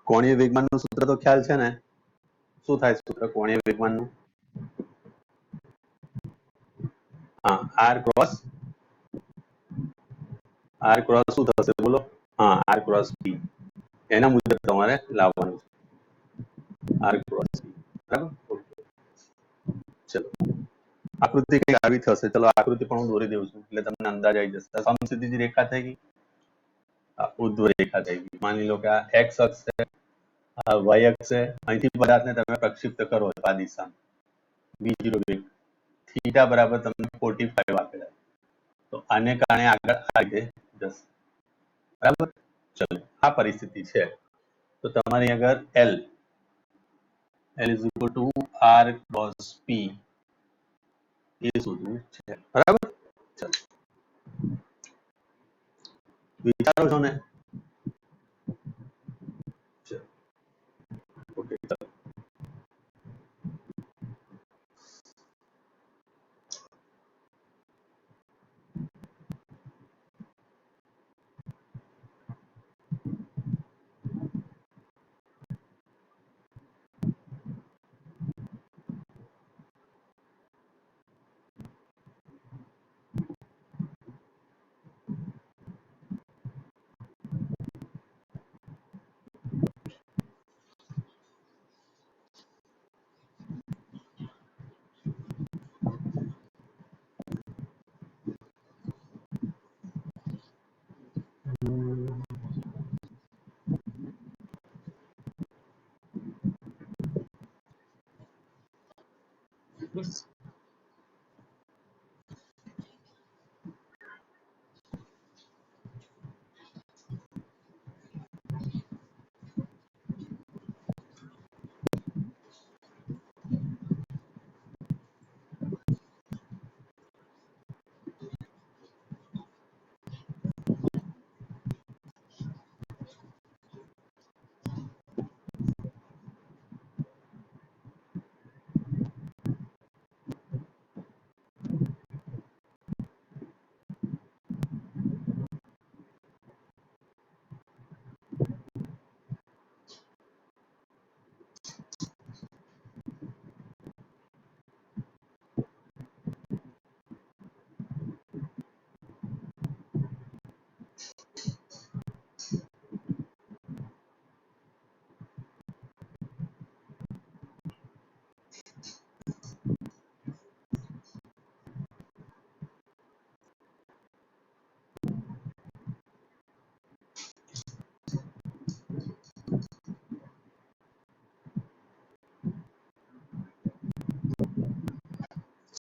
કોણીય વેગમાનનું સૂત્ર તો ખ્યાલ છે ને? શું થાય સૂત્ર કોણીય વેગમાનનું? હા, r ક્રોસ શું થશે બોલો? હા, r ક્રોસ p. એના મુજબ તમારે લાવવાનું છે r ક્રોસ p. બરાબર? ચલો આકૃતિ કઈ આવી થશે. ચલો આકૃતિ પણ હું દોરી દઉં છું એટલે તમને અંદાજ આવી જશે. સમસીધી રેખા થઈ ગઈ, ઉર્ધ્વ રેખા થઈ ગઈ. માની લો કે આ x અક્ષ છે, આ y અક્ષ છે. અહીંથી પદાર્થને તમે પ્રક્ષિપ્ત કરો આ દિશામાં v0 વેગ, થીટા બરાબર તમને 45 આપેલા, તો આને કારણે આગળ આ રીતે જશે. બરાબર? ચલો આ પરિસ્થિતિ છે. તો તમારી આગળ L is equal to r cross p એ શોધવું છે. બરાબર? ચલો વિચારો છો ને? ઓકે, ચલો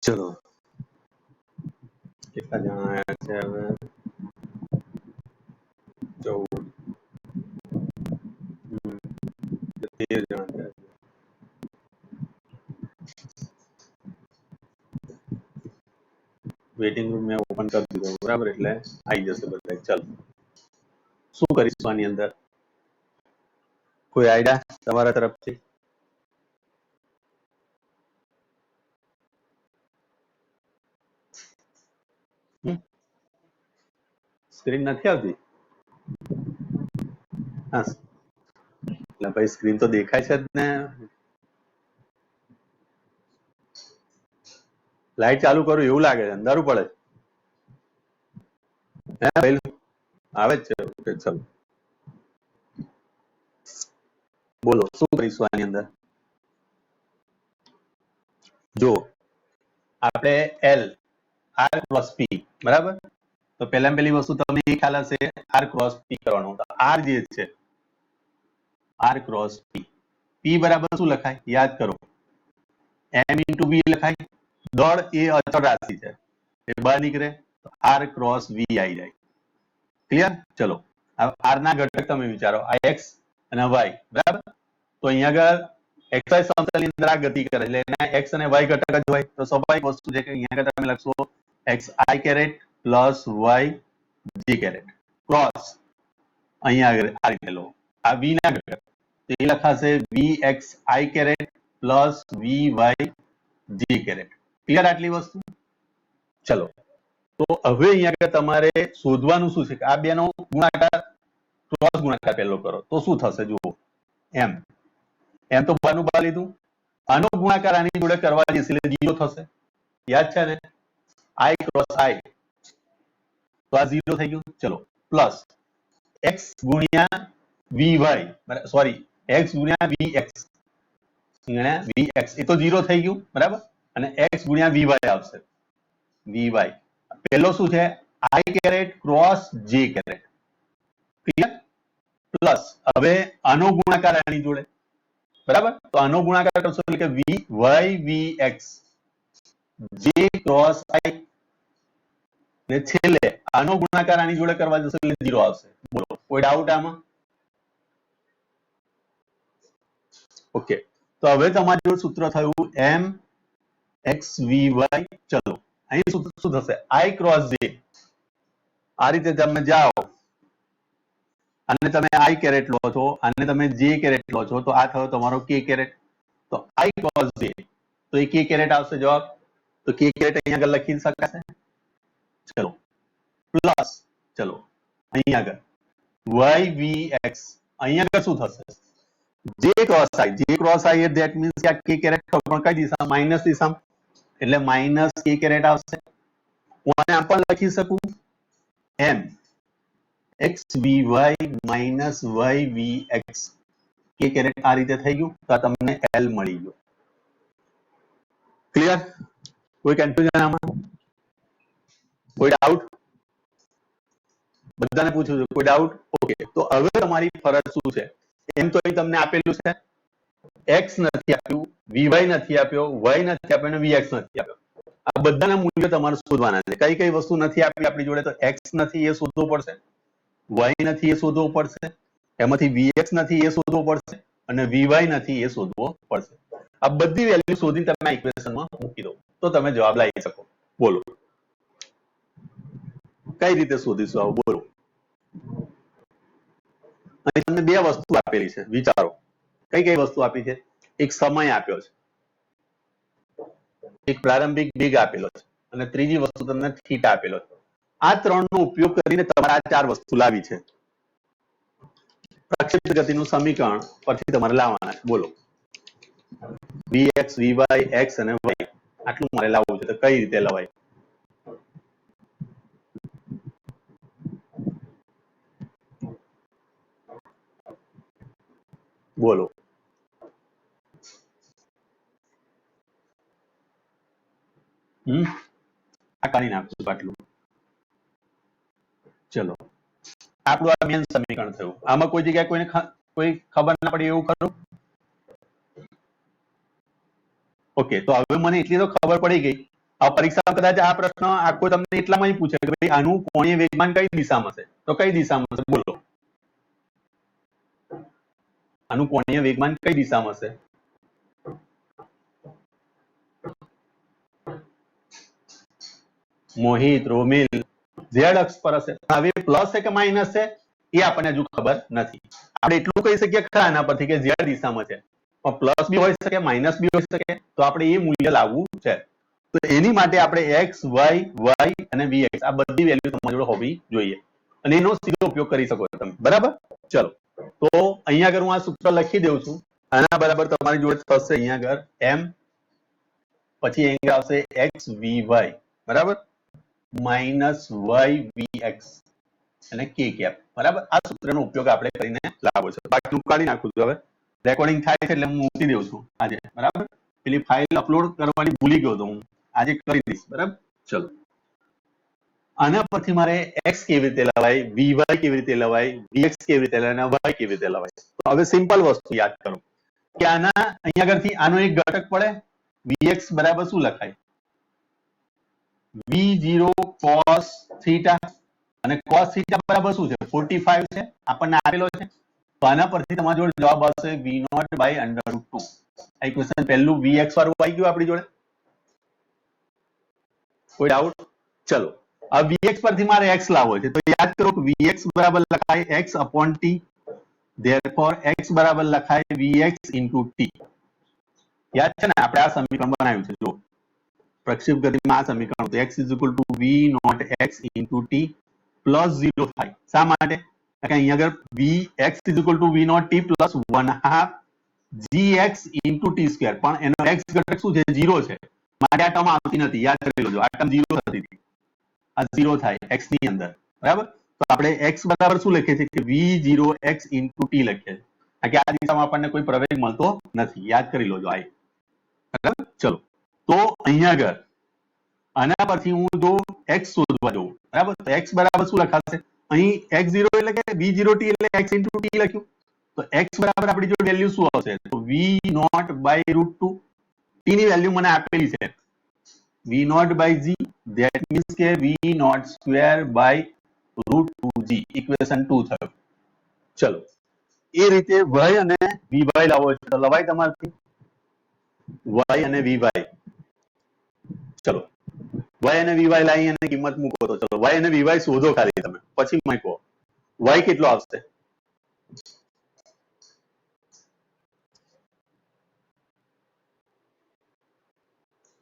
ચલો કેટલા જણા આયા છે હવે? 14 13 જણા થયા. વેટિંગ રૂમ મેં ઓપન કરી દીધો. બરાબર? એટલે આવી જશે બધા. ચાલો શું કરીશું આની અંદર? કોઈ આઈડિયા તમારા તરફથી? સ્ક્રીન નથી આવતી? હા એટલે ભાઈ સ્ક્રીન તો દેખાય છે જ ને. લાઈટ ચાલુ કરું એવું લાગે છે, અંધારું પડે. હે ભાઈ આવે જ છે. ઓકે ચલો બોલો શું કરીશું આની અંદર? જો આપણે L r ક્રોસ p, બરાબર? તો પહેલી વસ્તુ તમને એ ખ્યાલ હશે r ક્રોસ p કરવાનો. r જે છે r ક્રોસ p બરાબર શું લખાય? યાદ કરો, m into v લખાય. દળ એ અચળ રાશિ છે, એ બહાર નીકળે તો r ક્રોસ v આવી જાય. ક્લિયર? ચલો r ના ઘટક તમે વિચારો, આ x અને y. બરાબર? તો અહીંયા આગળ xy સમતલની અંદર આ ગતિ કરે એટલે એના x અને y ઘટક જ હોય. તો સ્વાભાવિક વસ્તુ છે કે અહીંયા આગળ તમે લખશો xi caret plus y j caret cross અહીંયા આગળ આ રીતે લો. આ v ના ઘટક તો એ લખાશે vxi caret plus vy j caret. Clear આટલી વસ્તુ? ચલો તો હવે અહીંયા આગળ તમારે શોધવાનું શું છે કે આ બેનો ગુણાકાર, ક્રોસ ગુણાકાર પહેલો કરો તો શું થશે જુઓ. એમ એમ તો બહારનું બહાર લીધું, આનો ગુણાકાર આની જોડે કરવા જઈશ એટલે 0 થશે, યાદ છે ને, આઈ ક્રોસ આઈ તો આ 0 થઈ ગયું. ચલો પ્લસ x ગુણ્યા vy, સોરી x ગુણ્યા vx એ તો 0 થઈ ગયું બરાબર, અને x ગુણ્યા vy આવશે, vy પહેલો શું છે i caret cross j caret, clear. Plus હવે આનો ગુણાકાર આની જોડે બરાબર, તો આનો ગુણાકાર કરશો એટલે કે y vx j cross i, ને છેલ્લે આનો ગુણાકાર આની જોડે કરવા જશો એટલે 0 આવશે. બોલો કોઈ ડાઉટ આમાં? ઓકે, તો હવે તમારું જોડે સૂત્ર થયું m x vy. ચલો અહીં સૂત્ર શું થશે, i ક્રોસ j. આ રીતે તમે જાઓ અને તમે i કેરેટ લો છો અને તમે j કેરેટ લો છો, તો આ થયો તમારો k કેરેટ. તો i ક્રોસ j તો એ k કેરેટ આવશે જવાબ, તો k કેરેટ અહીંયા આગળ લખી શકાશે. ચલો પ્લસ ચલો અહીંયા આગળ yvx, અહીંયા આગળ શું થશે, j ક્રોસ i એટલે ધેટ મીન્સ કે આ k કેરેટ પણ કઈ દિશામાં, માઈનસ દિશામાં, એટલે માઈનસ k કેરેટ આવશે. હું આને આમ પણ લખી શકું m xvy minus yvx, k caret આ રીતે થઈ ગયું, તો આ તમને l મળી ગયો. ક્લિયર? કોઈ કન્ફ્યુઝન આમાં? કોઈ ડાઉટ? બધાને પૂછું છું, કોઈ ડાઉટ? ઓકે, તો હવે તમારી ફરજ શું છે, એમ તો અહીં તમને આપેલું છે, x નથી આપ્યું, vy નથી આપ્યો, y નથી આપ્યો અને vx નથી આપ્યો. આ બધાના મૂલ્યો તમારે શોધવાના છે. કઈ કઈ વસ્તુ નથી આપી આપણી જોડે, તો x નથી એ શોધવું પડશે, y નથી એ શોધવું પડશે, એમાંથી vx નથી એ શોધવું પડશે, અને vy નથી એ શોધવો પડશે. આ બધી વેલ્યુ શોધીને તમે ઇક્વેશનમાં મૂકી દો તો તમે જવાબ લાવી શકો. બોલો કઈ રીતે શોધીશું આવું, બોલો. અહીં તમને બે વસ્તુ આપેલી છે, વિચારો કઈ કઈ વસ્તુ આપી છે. એક સમય આપ્યો છે, એક પ્રારંભિક વેગ આપેલો છે, અને ત્રીજી વસ્તુ તમને થીટા આપેલો છે. આ ત્રણનો ઉપયોગ કરીને તમારે આ ચાર વસ્તુ લાવી છે. પ્રક્ષેપ ગતિનું સમીકરણ પરથી તમારે લાવવાના છે. બોલો vx vy x અને y આટલું મારે લાવવું છે, તો કઈ રીતે લવાય? બોલો આ કાઢી નાખશું આટલું. ચલો આપણું આ મેન સમીકરણ થયું. આમાં કોઈ જગ્યાએ કોઈને કોઈ ખબર ના પડી એવું ખરું? ઓકે, તો હવે મને એટલી તો ખબર પડી ગઈ. આ પરીક્ષામાં કદાચ આ પ્રશ્ન આખો તમને એટલામાં પૂછે કે ભાઈ આનું કોણીય વેગમાન કઈ દિશામાં છે, તો કઈ દિશામાં છે? બોલો આનું કોણીય વેગમાન કઈ દિશામાં છે? મોહિત, રોમિલ, ઝેડ અક્ષ પર હશે. હવે પ્લસ છે કે માઇનસ છે એ આપણને હજુ ખબર નથી. આપણે એટલું કહી શકીએ ખરા આના પરથી કે ઝેડ દિશામાં છે, પણ પ્લસ બી હોઈ શકે, માઇનસ બી હોઈ શકે, તો આપણે એ મૂલ્ય લાવવું છે. તો એની માટે આપણે x y અને vx આ બધી વેલ્યુ તમારી જોડે હોવી જોઈએ, અને એનો સીધો ઉપયોગ કરી શકો તમે. બરાબર? ચલો તો અહીંયા આગળ હું આ સૂત્ર લખી દઉં છું. આના બરાબર તમારી જોડે થશે અહીંયા આગળ m, પછી અહીંયા આવશે x vy બરાબર, માઇનસ yvx અને k કેપ. બરાબર? આ સૂત્રનો ઉપયોગ આપણે કરીને લાવવો છે. બાકી કાઢી નાખું છું, હવે રેકોર્ડિંગ થાય છે એટલે હું મૂકી દઉં છું આજે. બરાબર? પેલી ફાઇલ અપલોડ કરવાની ભૂલી ગયો તો હું, આજે કરી દઈશ. બરાબર? ચલો આના પરથી મારે x કેવી રીતે લવાય, vy કેવી રીતે લવાય, vx કેવી રીતે લવાય અને y કેવી રીતે લવાય. તો હવે સિમ્પલ વસ્તુ યાદ કરો કે આના અહીંયા આગળથી આનો એક ઘટક પડે, vx બરાબર શું લખાય, v0 cos θ, અને cos θ બરાબર શું છે, 45 છે, આપણને આપેલો છે. તો આના પરથી તમારી જોડે જવાબ આવશે v0/√2. આ ઇક્વેશન પહેલું vx વાળું આવી ગયું આપણી જોડે. કોઈ ડાઉટ? ચલો આ vx પરથી મારે x લાવવો છે, તો યાદ કરો કે vx બરાબર લખાય x upon t, therefore x બરાબર લખાય vx into t. યાદ છે ને, આપણે આ સમીકરણ બનાવ્યું છે. જો પ્રક્ષેપ ગતિમાં આ સમીકરણ તો x is equal to v naught x into t plus 0 થાય. શા માટે? કે અહીંયા આગળ vx is equal to v naught t plus 1/2 gx into t square, પણ એનો x ઘટક શું છે 0 છે, માટે આ ટર્મ આવતી નથી, યાદ કરી લેજો. આ ટર્મ 0 થતી હતી, આ 0 થાય x ની અંદર, બરાબર. તો આપણે x બરાબર શું લખીએ છીએ કે v0x into t લખીએ છીએ, કારણ કે આ દિશામાં આપણને કોઈ પ્રવેગ મળતો નથી, યાદ કરી લેજો આ. બરાબર. ચલો, તો અહીંયા આગળ આના પરથી હું જો x શોધવા જઉં, બરાબર, તો x બરાબર શું લખાશે, અહીં x0 એટલે કે v0t એટલે x into t લખ્યું, તો x બરાબર આપણી જો વેલ્યુ શું આવશે, તો v0 by √2, t ની વેલ્યુ મને આપેલી છે v0 by g, that means કે v0 square by √2g, equation 2 થયું. ચલો, એ રીતે y અને vy લાવો છે, તો લવાય તમારથી y અને vy. ચલો, y અને vy લાવી અને કિંમત મૂકો, તો ચલો y અને vy શોધો ખાલી તમે, પછી મને કહો y કેટલો આવશે.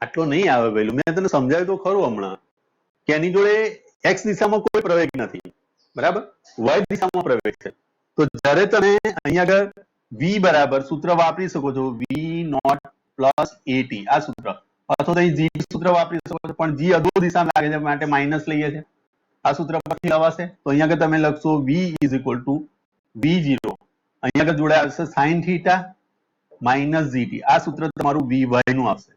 આટલો નહીં આવે પેલું, મેં તને સમજાવ્યું તો ખરું હમણાં કે એની જોડે x દિશામાં કોઈ પ્રવેગ નથી, બરાબર, y દિશામાં પ્રવેગ છે. તો જ્યારે તમે અહીંયા આગળ v બરાબર સૂત્ર વાપરી શકો છો v0 પ્લસ at, આ સૂત્ર, અથવા તો g સૂત્ર વાપરી શકો છો, પણ g અધો દિશામાં લાગે છે માટે માઇનસ લઈએ છે, આ સૂત્ર પરથી લવાશે. તો અહીંયા આગળ તમે લખશો v is equal to v0, અહીંયા આગળ જોડે આવશે sin થીટા માઇનસ gt, આ સૂત્ર તમારું vy નું આવશે.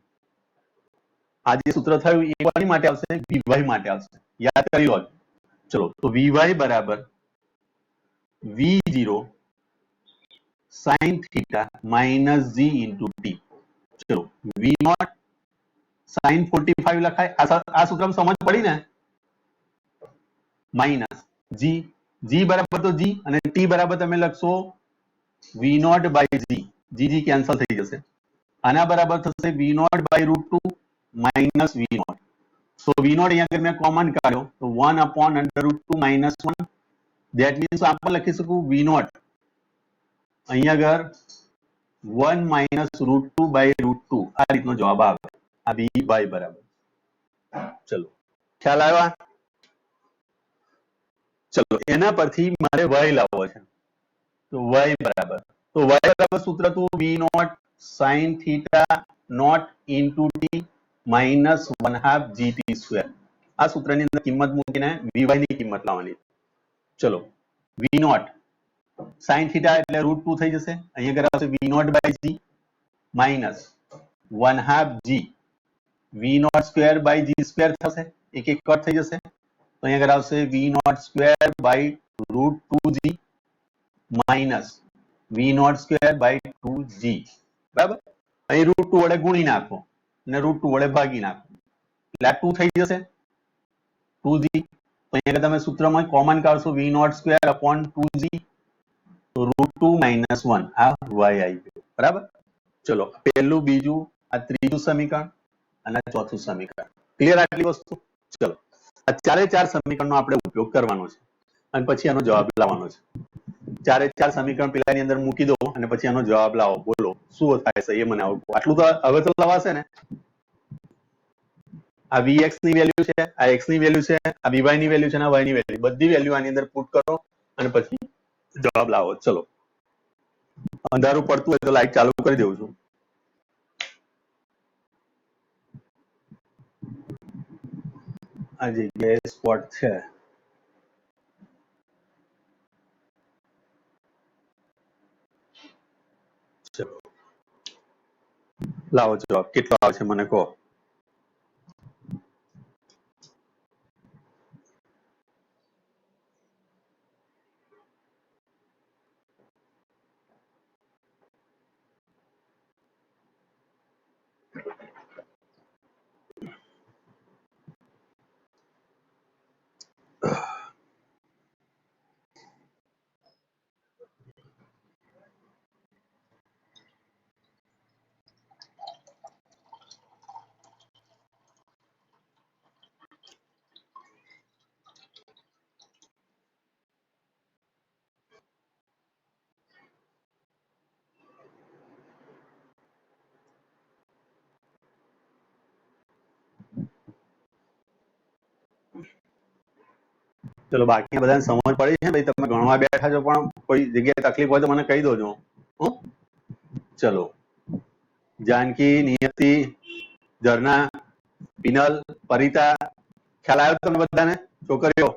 આ જે સૂત્ર થયું એ કોની માટે આવશે, vy માટે આવશે, યાદ કરી લો. ચલો, તો vy બરાબર v0 sin theta minus g into t. ચલો, v0 sin 45 લખાય, આ સૂત્રમાં સમજ પડી ને, માઇનસ g બરાબર તો g, અને t બરાબર તમે લખશો v0 by g કેન્સલ થઈ જશે, આના બરાબર થશે v0 by √2 માઇનસ v0. તો v0 અહીંયા આગળ મેં કોમન કાઢ્યો, તો 1 upon under √2 minus 1, that means આપણે લખી શકું v0 અહીંયા આગળ 1 minus √2 by √2, આ રીતનો જવાબ આવે, આ vy બરાબર. ચલો, ખ્યાલ આવ્યા. ચલો, એના પરથી મારે y લાવવો છે, તો y બરાબર, તો y બરાબર સૂત્ર તો v0 sin theta not into t minus 1/2 gt square, આ સૂત્રની અંદર કિંમત મૂકીને vy ની કિંમત લાવવાની. ચલો, v0 sin થીટા એટલે √2 થઈ જશે, અહીંયા આગળ આવશે v0 by g minus 1/2 g, v0 square by g square થશે, એક એક કટ થઈ જશે, તો અહીંયા આગળ આવશે v0 square by √2g minus v0 square by 2g, બરાબર. અહીં √2 વડે ગુણી નાખો અને √2 વડે ભાગી નાખો, એટલે આ 2 થઈ જશે 2g. તો અહીંયા તમે સૂત્રમાં કોમન કાઢશો v0 સ્ક્વેર upon 2g, તો √2 minus 1, આ y આવી ગયું, બરાબર. ચલો, પહેલું, બીજું, આ ત્રીજું સમીકરણ અને ચોથું સમીકરણ, ક્લિયર આટલી વસ્તુ. ચલો, આ ચારે ચાર સમીકરણનો આપણે ઉપયોગ કરવાનો છે અને પછી આનો જવાબ લાવવાનો છે. ચારે ચાર સમીકરણ પેલાની અંદર મૂકી દો અને પછી આનો જવાબ લાવો, બોલો શું થાય છે એ મને આટલું તો હવે તો લવાશે ને. આ vx ની વેલ્યુ છે, આ x ની વેલ્યુ છે, આ vy ની વેલ્યુ છે, અને y ની વેલ્યુ, બધી વેલ્યુ આની અંદર પુટ કરો અને પછી જવાબ લાવો. ચલો, અંધારું પડતું હોય તો લાઈટ ચાલુ કરી દઉં છું. આ જગ્યાએ સ્પોટ છે. ચલો, લાવો જવાબ કેટલો આવશે મને કહો. चलो बाकी बधाने समझ पड़ी है भाई? તમે ગણવા બેઠા છો પણ કોઈ જગ્યાએ તકલીફ હોય તો મને કહી દોજો. હો? ચલો जानकी, नियति, झरना, पिनल, परिता, ख्याल आयो તમને બધાને? છોકરીઓ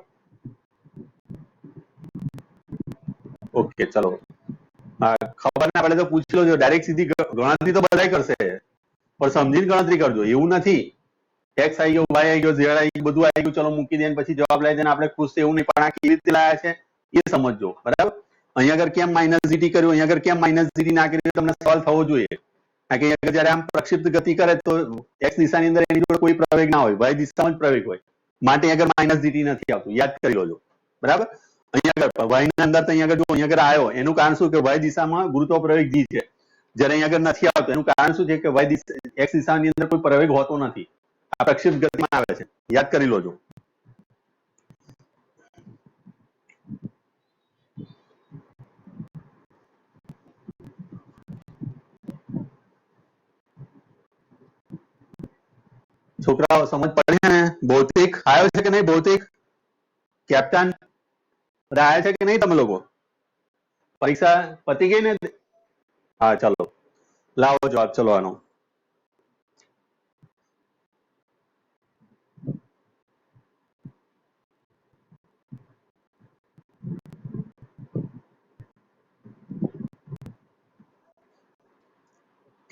ઓકે ચલો. ખબર ના પડે તો પૂછી લોજો. ડાયરેક્ટ સીધી ગણતરી તો બધાય કરશે પણ સમજીને ગણતરી કરજો. એવું નથી એક્સ આવી ગયો, વાય આવી ગયો, ઝેડ આવી ગયું, બધું આવી ગયું, ચલો મૂકી દે પછી જવાબ લઈ દે આપણે ખુશ છે એવું નહીં. પણ આ કેવી રીતે લાયા છે એ સમજજો. બરાબર? અહીંયા આગળ કેમ માઇનસ જીટી કર્યું, અહીંયા આગળ કેમ માઇનસ જીટી ના કર્યું તમને સવાલ થવો જોઈએ. કારણ કે અહીંયા જયારે આમ પ્રક્ષિપ્ત ગતિ કરે તો એક્સ દિશાની અંદર એની જોડે કોઈ પ્રવેગ ના હોય, વાય દિશામાં જ પ્રવેગ હોય. માટે અહીંયા આગળ માઇનસ જીટી નથી આવતું, યાદ કરી લોજો. બરાબર? અહીંયા આગળ વાય ની અંદર તો અહીંયા આગળ જો અહીંયા આગળ આવ્યો એનું કારણ શું કે વાય દિશામાં ગુરુત્વ પ્રવેગ જી છે. જ્યારે અહીંયા આગળ નથી આવતો એનું કારણ શું છે કે વાય દિશા એક્સ દિશાની અંદર કોઈ પ્રવેગ હોતો નથી. આ પ્રક્ષિપ્ત ગતિમાં આવે છે, યાદ કરી લોજો. છોકરાઓ સમજ પડી ને? ભૌતિક આવ્યો છે કે નહીં? ભૌતિક કેપ્ટન આવ્યા છે કે નહીં તમે લોકો? પરીક્ષા પતી ગઈ ને? હા ચાલો લાવો જવાબ. ચલો આનો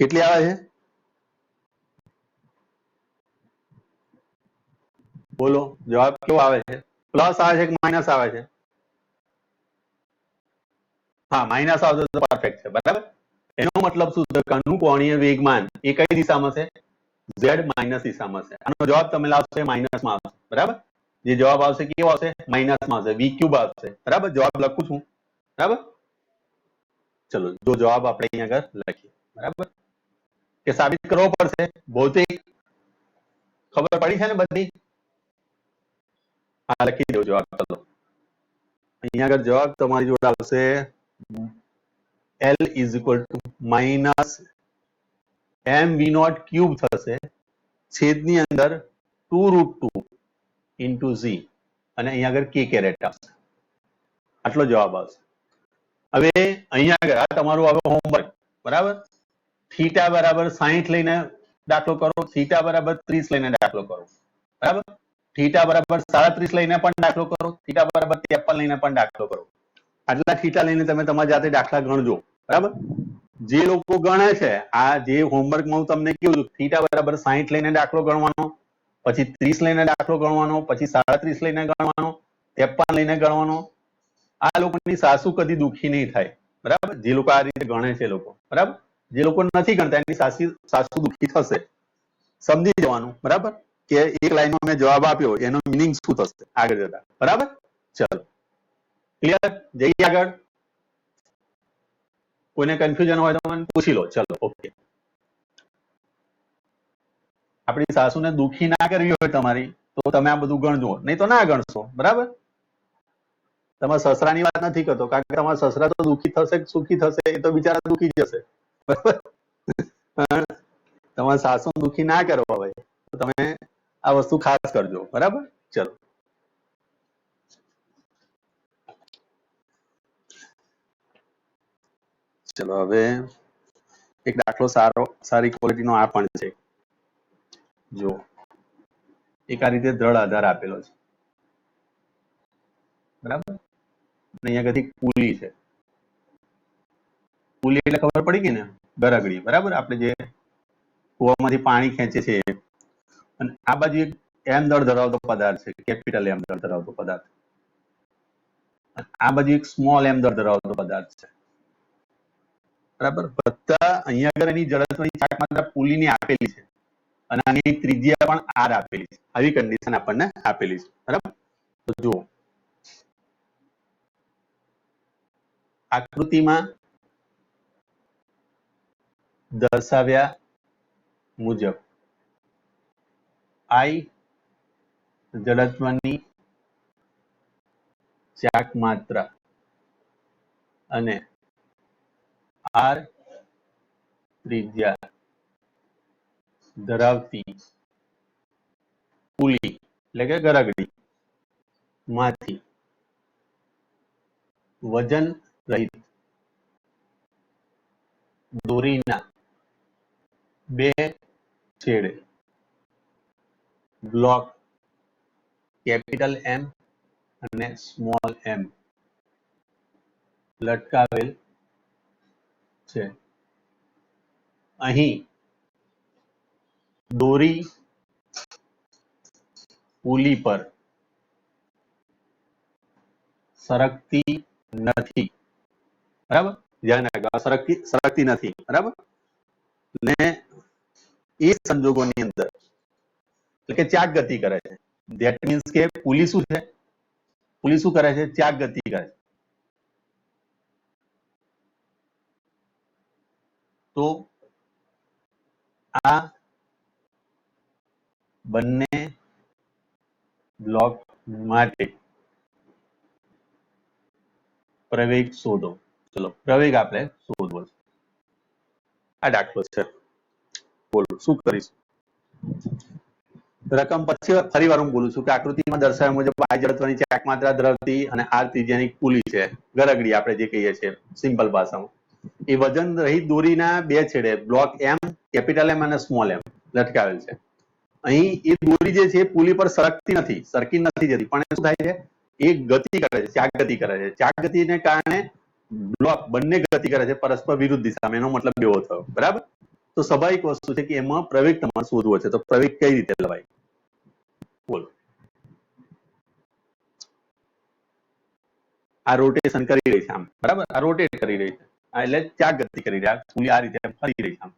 કેટલી આવે છે? બોલો જવાબ કેવો આવે છે? પ્લસ આવે છે કે માઇનસ આવે છે? હા માઇનસ આવતો તો પરફેક્ટ છે. બરાબર? એનો મતલબ શું છે? અનુકોણીય વેગમાન એ કઈ દિશામાં છે? ઝેડ માઇનસ દિશામાં છે. આનો જવાબ તમે લાવશો માઇનસ માં આવશે. બરાબર? જે જવાબ આવશે કેવો આવશે? માઇનસ માં આવશે, વી ક્યુબ આવશે. બરાબર? જવાબ લખું છું. બરાબર? ચલો જો જવાબ આપણે અહીંયા આગળ લખીએ. બરાબર? કે સાબિત કરવો પડશે. ભૌતિક ખબર પડી છે ને બધી? હા લખી દો જવાબ. ચલો અહીંયા આગળ જવાબ તમારી જોડે આવશે L is equal to minus mv0 cube થશે છેદની અંદર 2√2 into z અને અહીંયા આગળ k કેરેટ આવશે. આટલો જવાબ આવશે. હવે અહીંયા આગળ આ તમારું આવે હોમવર્ક. બરાબર? થીટા બરાબર 60 લઈને દાખલો કરો, થીટા બરાબર 30 લઈને દાખલો કરો. બરાબર? થીટા બરાબર 37 લઈને પણ દાખલો કરો, થીટા બરાબર 53 લઈને પણ દાખલો કરો. આટલા થીટા લઈને તમે તમારી જાતે દાખલા ગણજો. બરાબર? જે લોકો ગણે છે આ જે હોમવર્કમાં હું તમને કહું છું, થીટા બરાબર 60 લઈને દાખલો ગણવાનો, પછી 30 લઈને દાખલો ગણવાનો, પછી 37 લઈને ગણવાનો, 53 લઈને ગણવાનો. આ લોકોની સાસુ કદી દુઃખી નહીં થાય. બરાબર? જે લોકો આ રીતે ગણે છે લોકો. બરાબર? જે લોકો નથી ગણતા એની સાસુ દુઃખી થશે. સમજી જવાનું. બરાબર? કે એક લાઈનમાં મેં જવાબ આપ્યો એનો મિનિંગ શું થશે આગળ જતા. બરાબર? ચલો ક્લિયર? જઈએ આગળ. કોઈને કન્ફ્યુઝન હોય તો મને પૂછી લો. ચલો ઓકે. આપણી સાસુને દુઃખી ના કરવી હોય તમારી તો તમે આ બધું ગણજો, નહીં તો ના ગણશો. બરાબર? તમારા સસરાની વાત નથી કરતો, કારણ કે તમારા સસરા તો દુઃખી થશે સુખી થશે એ તો બિચારા દુઃખી જશે. બરાબર? તમારા સાસુ દુઃખી ના કરવા હોય તો તમે આ વસ્તુ ખાસ કરજો. બરાબર? ચલો ચલો હવે એક દાખલો સારી ક્વોલિટીનો આ પણ છે. જો એક આ રીતે દ્રઢ આધાર આપેલો છે. બરાબર? અહીંયા આગળ પુલી છે. પુલી એટલે ખબર પડી ગઈ ને? ગરગડી. બરાબર? આપણે જે કુવામાંથી પાણી ખેંચે છે. અને આ બાજુ એક એમ દળ ધરાવતો પદાર્થ છે, કેપિટલ એમ દળ ધરાવતો પદાર્થ. આ બાજુ એક સ્મોલ એમ દળ ધરાવતો પદાર્થ છે. બરાબર? બધા અહીંયા આગળ એની જડત્વની ચાક માત્રા પુલીની આપેલી છે અને આની ત્રિજ્યા પણ આર આપેલી છે. આવી કન્ડિશન આપણને આપેલી છે. બરાબર? તો જુઓ આકૃતિમાં દર્શાવ્યા મુજબ I જડત્વની ચાક માત્રા અને R ત્રિજ્યા ધરાવતી પુલી એટલે કે ગરગડી માંથી વજન રહિત દોરીના બે છેડે બ્લોક કેપિટલ એમ અને સ્મોલ એમ લટકાવેલ છે. અહીં દોરી પુલી પર સરકતી નથી. બરાબર, ધ્યાન રાખજો, સરકતી નથી. બરાબર, ને એ સંજોગોની અંદર એટલે કે ચાક ગતિ કરે છે. ધેટ મીન્સ કે પુલી શું છે? પુલી શું કરે છે? ચાક ગતિ કરે છે. તો આ બંને બ્લોક માટે પ્રવેગ શોધો. ચલો પ્રવેગ આપણે શોધવો છે. આ દાખલો છે, બોલો શું કરીશું? રકમ પછી ફરી વાર હું બોલું છું કે આકૃતિમાં દર્શાવ્યા મુજબ I જડત્વની ચાક માત્રા ધરાવતી અને R ત્રિજ્યાની પુલી છે, ગરગડી આપણે જે કહીએ છીએ સિમ્પલ ભાષામાં. એ વજન રહિત દોરીના બે છેડે બ્લોક એમ, કેપિટલ એમ અને સ્મોલ એમ લટકાવેલ છે. અહીં એ દોરી જે છે પુલી પર સરકતી નથી, સરકી નથી જતી, પણ શું થાય છે? એ ગતિ કરે છે, ચાક ગતિ કરે છે. ચાક ગતિને કારણે બ્લોક બંને ગતિ કરે છે પરસ્પર વિરુદ્ધ દિશામાં. એનો મતલબ એવો થયો. બરાબર, તો સ્વાભાવિક વસ્તુ છે કે એમાં પ્રવેગ તમારે શોધવો છે. તો પ્રવેગ કઈ રીતે લવાય? બોલો. આ રોટેશન કરી રહી છે આમ, બરાબર, આ રોટેટ કરી રહી છે, એટલે ચાક ગતિ કરી રહ્યા, પુલી આ રીતે ફરી રહી છે આમ,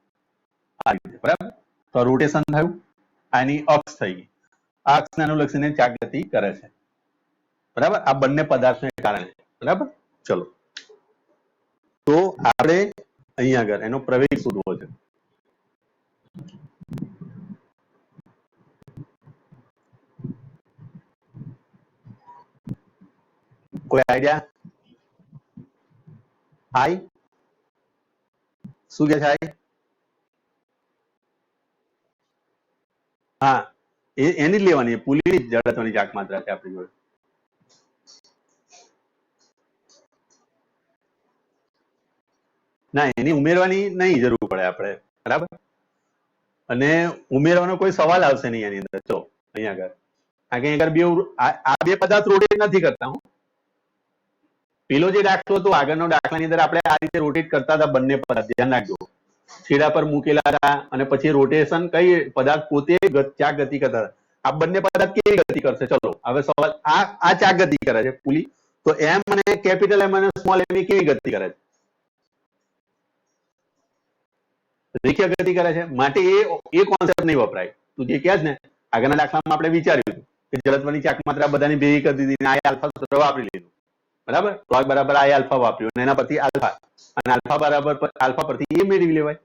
આ રીતે. બરાબર, તો રોટેશન થયું, આની અક્ષ થઈ ગઈ. આ અક્ષને અનુલક્ષીને ચાક ગતિ કરે છે. બરાબર, આ બંને પદાર્થને કારણે. બરાબર, ચલો તો આપણે અહીંયા આગળ એનો પ્રવેગ શોધવો છે. કોઈ આઈડિયા? આઈ શું કે છે? આઈ હા, એની જ લેવાની, પુલીની જડત્વની ચાક માત્રા છે આપણી જોડે. ના, એની ઉમેરવાની નહીં જરૂર પડે આપણે. બરાબર, અને ઉમેરવાનો કોઈ સવાલ આવશે નહીં એની અંદર. જો અહીંયા આગળ આગળ બે આ બે પદાર્થ રોટેટ નથી કરતા. હું પેલો જે દાખલો હતો આગળનો દાખલાની અંદર આપણે આ રીતે રોટેટ કરતા હતા બંને પદાર્થ, ધ્યાન રાખજો. છેડા પર મૂકેલા હતા અને પછી રોટેશન કઈ પદાર્થ પોતે ચાક ગતિ કરતા હતા. આ બંને પદાર્થ કેવી ગતિ કરશે? ચલો હવે સવાલ, આ ચાક ગતિ કરે છે પુલી, તો એમ અને કેપિટલ એમ અને સ્મોલ એમ કેવી ગતિ કરે છે? રેખીય ગતિ કરે છે. માટે એ કોન્સેપ્ટ નહીં વપરાય. તું જે કહે ને આગળના દાખલામાં આપણે વિચાર્યું કે જડત્વની ચાક માત્રા બધાની ભેગી કરી દીધી, આ આલ્ફા સૂત્ર વાપરી લીધું. બરાબર, ટોર્ક બરાબર આ આલ્ફા વાપર્યું અને એના પરથી આલ્ફા, અને આલ્ફા બરાબર આલ્ફા પરથી એ મેળવી લેવાય.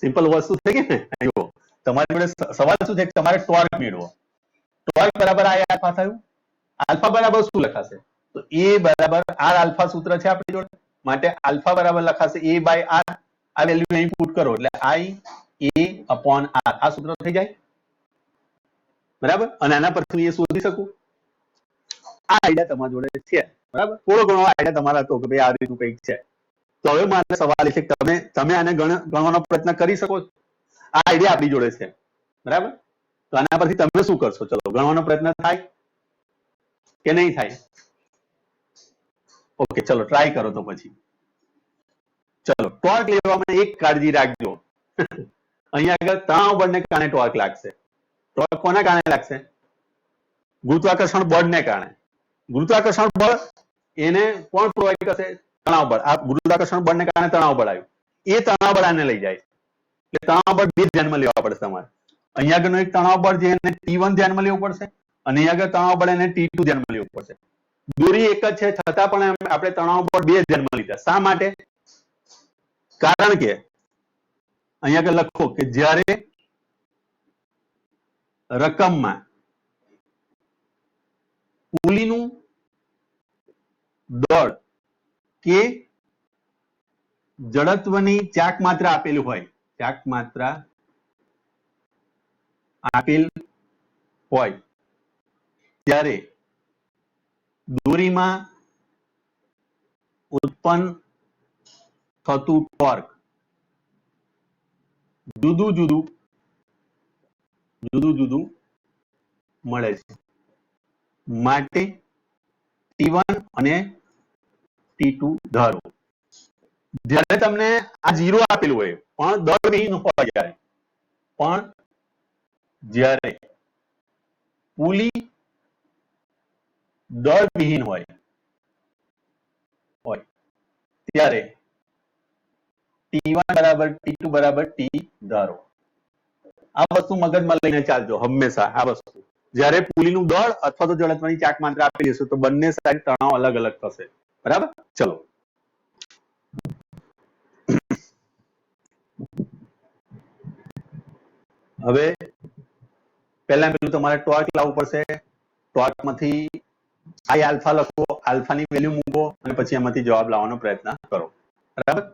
સિમ્પલ વસ્તુ છે કે નહીં? તમારી જોડે સવાલ શું છે કે તમારે ટોર્ક મેળવો. ટોર્ક બરાબર આ આલ્ફા થયું. આલ્ફા બરાબર શું લખાશે? તો એ બરાબર આર આલ્ફા સૂત્ર છે આપણી જોડે, માટે આલ્ફા બરાબર લખાશે એ બાય આર. આ વેલ્યુ અહીં પુટ કરો એટલે આઈ એ અપોન આર, આ સૂત્ર થઈ જાય. બરાબર, અને આના પરથી એ શોધી શકું. આ આઈડિયા તમારી જોડે છે. બરાબર, થોડો ઘણો આઈડિયા તમારા હતો કે ભાઈ આ રીતનું કંઈક છે. તો હવે મારે સવાલ છે કે તમે આને ગણવાનો પ્રયત્ન કરી શકો છો. આ આઈડિયા આપણી જોડે છે. બરાબર, તો આના પરથી તમે શું કરશો? ચલો ગણવાનો પ્રયત્ન થાય કે નહીં થાય? ઓકે, ચલો ટ્રાય કરો તો પછી. ચલો ટોર્ક લેવામાં એક કાળજી રાખજો. અહીંયા આગળ તણાવ બળને કારણે ટોર્ક લાગશે. ટોર્ક કોના કારણે લાગશે? ગુરુત્વાકર્ષણ બળને કારણે. ગુરુત્વાકર્ષણ બળ એને કોણ પ્રોવાઈડ કરશે? તણાવ બળ. આ ગુરુત્વાકર્ષણ બળને કારણે તણાવ બળ આવ્યું, એ તણાવ બળ આને લઈ જાય. એટલે તણાવ બળ બે ધ્યાનમાં લેવા પડશે તમારે. અહીંયા આગળનો એક તણાવ બળ છે એને T1 ધ્યાનમાં લેવું પડશે, અને અહીંયા આગળ તણાવ બળ એને T2 ધ્યાનમાં લેવું પડશે. દોરી એક જ છે છતાં પણ આપણે તણાવ બળ બે ધ્યાનમાં લીધા. શા માટે? કારણ કે અહીંયા આગળ લખો કે જ્યારે રકમમાં પુલીનું દળ કે જડત્વની ચાક માત્રા આપેલી હોય, ચાક માત્રા આપેલ હોય ત્યારે દોરીમાં ઉત્પન્ન થતું ટોર્ક જુદું જુદું મળે છે માટે T1 અને T2 ધારો જ્યારે તમને આ 0 આપેલું હોય પણ દળ વિહીન હોય જ્યારે પુલી દળ વિહીન હોય ત્યારે T1 બરાબર T2 બરાબર T ધારો આ વસ્તુ મગજમાં લઈને ચાલજો હંમેશા આ વસ્તુ જ્યારે પુલીનું દળ અથવા તો જડત્વની ચાક માત્રા આપેલી હશે તો બંને સાઈડ તણાવ અલગ અલગ થશે બરાબર ચલો હવે પહેલા પેલું તમારે ટોર્ક લાવવું પડશે ટોર્ક માંથી આઈ આલ્ફા લખો આલ્ફાની વેલ્યુ મૂકો અને પછી એમાંથી જવાબ લાવવાનો પ્રયત્ન કરો બરાબર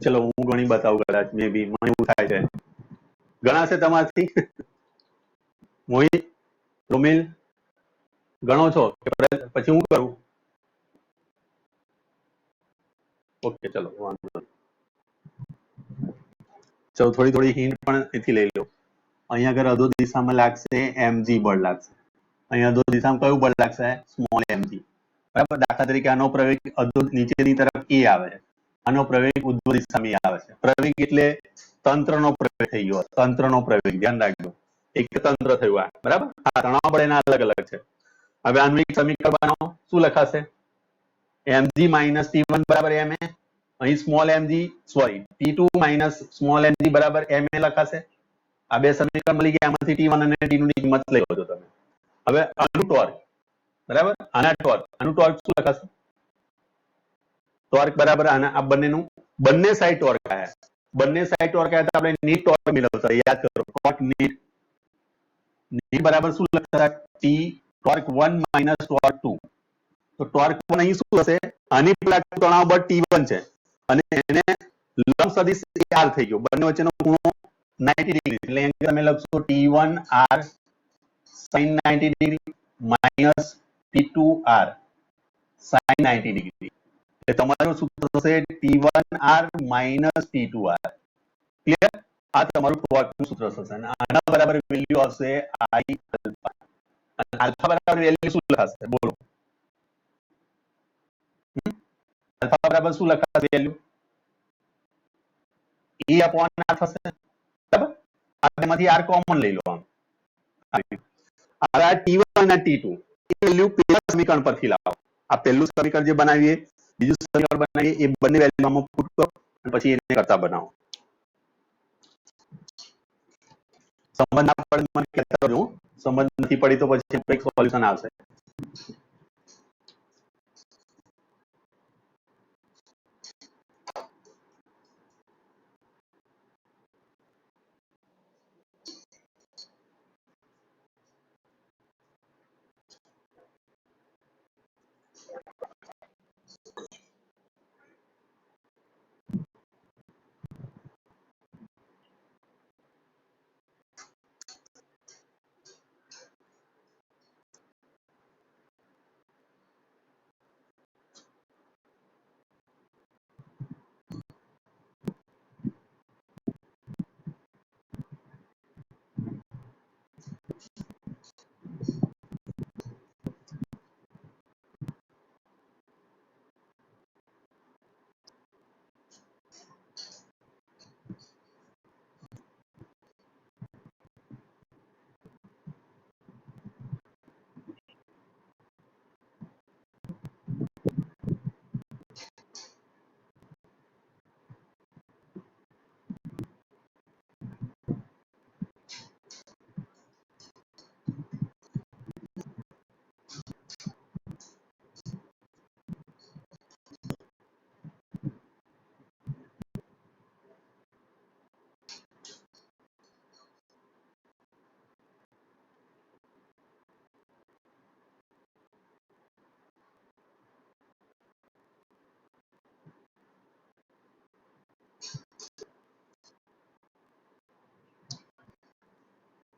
ચલો હું ગણી બતાવું કદાચ મે બી મને એવું થાય છે ગણાશે તમારથી મોહિત રોમિલ ગણો છો પછી હું કરું ઓકે ચલો વાંધો નહીં ચલો થોડી હિન્ટ પણ એથી લઈ લો અહીંયા આગળ અધો દિશામાં લાગશે mg બળ લાગશે અહીંયા અધો દિશામાં કયું બળ લાગશે સ્મોલ mg બરાબર દાખલા તરીકે આનો પ્રવેગ અધો નીચેની તરફ એ આવે છે આનો પ્રવેગ ઉદ્ધવ દિશામાં આવે છે પ્રવેગ એટલે તંત્રનો પ્રવેગ થઈ ગયો તંત્રનો પ્રવેગ ધ્યાન રાખજો એક તંત્ર થયું આ બરાબર આ તણાવ બળ એના અલગ અલગ છે હવે આનું એક સમીકરણ બનાવો શું લખાશે mg માઇનસ T1 બરાબર ma અહીં small mg sorry T2 minus small mg બરાબર ma લખાશે આ બે સમીકરણ મળી ગયા આમાંથી T1 અને T2 ની કિંમત લઈ લો તમે હવે આનું ટોર્ક બરાબર આનું ટોર્ક શું લખાશે ટોર્ક બરાબર આના આ બંનેનું બંને સાઈડ ટોર્ક આયા બંને સાઈડ ટોર્ક આયા તો આપણે નીટ ટોર્ક મેળવતા યાદ કરો ટોર્ક નીટ બરાબર શું લખતા T ટોર્ક 1 માઇનસ ટોર્ક 2 તો ટોર્ક 1 અહીં શું હશે આની પેલા તણાવ બળ T1 છે અને એને લંબ સદિશ r થઈ ગયો બંને વચ્ચેનો ખૂણો 90 ડિગ્રી એટલે અહીં તમે લખશો T1 r sin 90 degree minus T2 r sin 90 degree એટલે તમારું સૂત્ર થશે T1 r minus T2 r clear આ તમારું ટોર્કનું સૂત્ર થશે અને આના બરાબર વેલ્યુ આવશે I આલ્ફા અને આલ્ફા બરાબર વેલ્યુ શું લખાશે બોલો આલ્ફા બરાબર શું લખાશે વેલ્યુ E upon r થશે બરાબર આમાંથી r કોમન લઈ લો આમ હવે આ T1 અને T2 એ વેલ્યુ પહેલા સમીકરણ પરથી લાવો આ પહેલું સમીકરણ જે બનાવીએ બીજું સમીકરણ બનાવીએ એ બંને વેલ્યુ આમાં પુટ કરો અને પછી એને કરતા બનાવો સમજ ના પડે મને કહેતા રહેજો સમજ નથી પડી તો પછી કંઈક સોલ્યુશન આવશે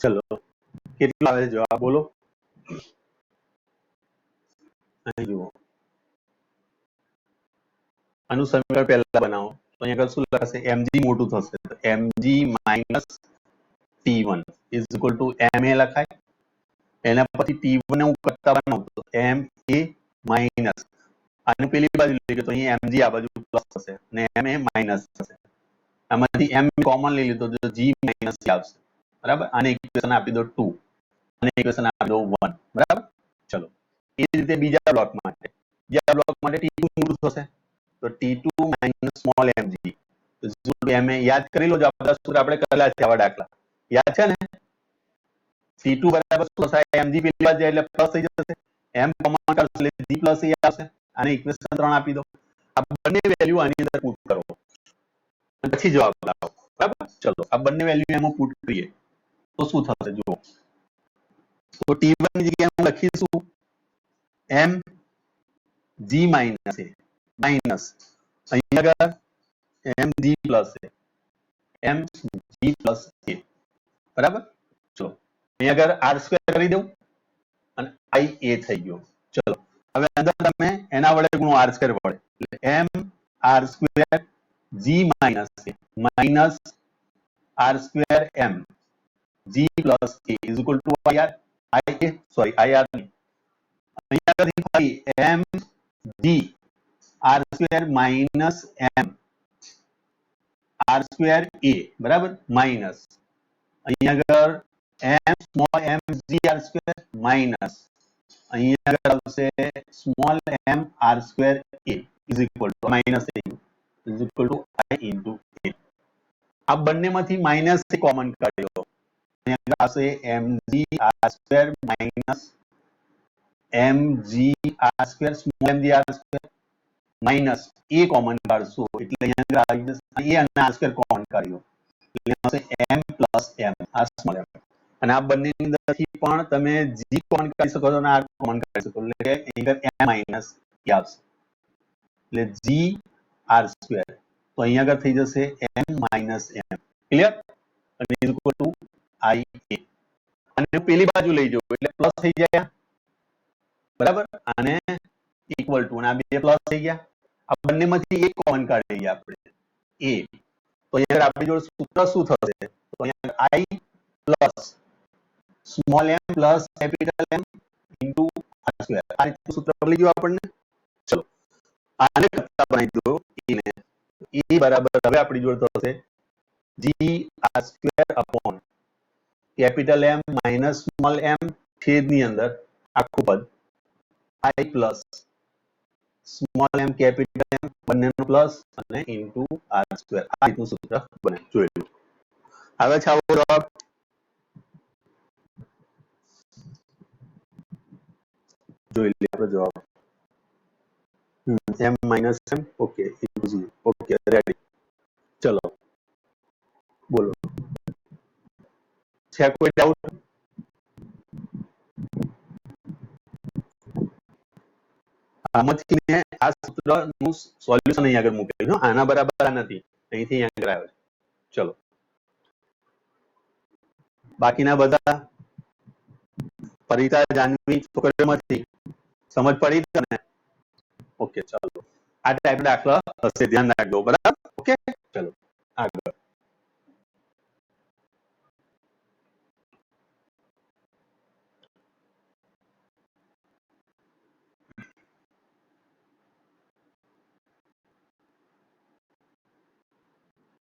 ચલો કેટલો આવે જવાબ બોલો અહીં જુઓ આનું સમીકરણ પહેલા બનાવો તો અહીંયા આગળ શું લખાશે mg મોટું થશે તો mg minus t1 is equal to ma લખાય એના પછી t1 ને હું કરતા બનાવું તો ma માઇનસ આને પેલી બાજુ લઈ ગયો તો અહીં mg આ બાજુ પ્લસ થશે અને ma માઇનસ થશે આમાંથી m કોમન લઈ લીધો તો g માઇનસ આવશે બરાબર આને ઇક્વેશન આપી દો 2 અને ઇક્વેશન આપી દો 1 બરાબર ચલો એ રીતે બીજા બ્લોક માટે t2 મોટું થશે તો t2 minus small mg ma યાદ કરી લો જો આપણા સૂત્ર આપણે કરેલા છે આવા દાખલા યાદ છે ને c2 બરાબર શું થશે mg પેલી બાજુ એટલે પ્લસ થઈ જશે m કોમન કરશો એટલે g પ્લસ એ આવશે આને ઇક્વેશન 3 આપી દો આ બંને વેલ્યુ આની અંદર પુટ કરો પછી જવાબ લાવો બરાબર ચલો આ બંને વેલ્યુ એમાં પુટ કરીએ તો શું થશે જુઓ તો t1 ની જગ્યાએ હું લખીશું m g minus a minus અહીંયા આગળ mg plus a mg plus a બરાબર ચલો અહીંયા આગળ r સ્ક્વેર કરી દઉં અને i a થઈ ગયો ચલો હવે અંદર તમે એના વડે ગુણો r સ્ક્વેર વડે એટલે m r square g minus a minus r square m g plus a is equal to ir ir અહીંયા આગળ m g r square minus m r square a બરાબર માઇનસ અહીંયા આગળ m small m g r square minus અહીંયા આગળ આવશે small m r square a is equal to minus is equal to i into a આ બંનેમાંથી minus common કાઢ્યો અહીંયા આવશે mg r square minus mg r square small mg r square minus a common કાઢશો એટલે અહીંયા આવી જશે a અને r સ્ક્વેર કોમન કાઢ્યો એટલે આવશે m પ્લસ m આ સ્મોલ m અને આ બંનેની અંદરથી પણ તમે g કોમન કાઢી શકો છો અને r કોમન કાઢી શકો એટલે અહીંયા m માઇનસ a આવશે એટલે g r સ્ક્વેર તો અહીંયા આગળ થઈ જશે m માઇનસ m ક્લિયર અને is equal to i a અને પેલી બાજુ લઈ જવું એટલે પ્લસ થઈ જાય બરાબર અને ઇક્વલ ટુ અને આ બે પ્લસ થઈ ગયા આ બંનેમાંથી એક કોમન કાઢી લઈએ આપણે a તો અહીંયા આપણી જોડે સૂત્ર શું થશે તો અહીંયા i plus small m plus capital m into r square આ રીતનું સૂત્ર મળી ગયું આપણને ચલો આને કરતા બનાવી દો e ને e બરાબર હવે આપણી જોડે થશે g r square upon capital m minus small m છેદની અંદર આખું પદ i plus small m capital m બંનેનો પ્લસ અને ઇન્ટુ r સ્ક્વેર આ રીતનું સૂત્ર બને જોઈ લો હવે છે આવો જવાબ જોઈ લે આપણો જવાબ m minus m okay into 0 okay ready ચલો બોલો છે કોઈ ડાઉટ આમાંથી મેં આ સૂત્રનું સોલ્યુશન અહીં આગળ મૂકેલું છે આના બરાબર નથી અહીંથી અહીં આગળ આવે ચલો બાકીના બધા પરિતા જાનવી છોકરીઓમાંથી સમજ પડી તને ઓકે ચલો આ ટાઈપ દાખલા હશે ધ્યાન રાખજો બરાબર ઓકે ચલો આગળ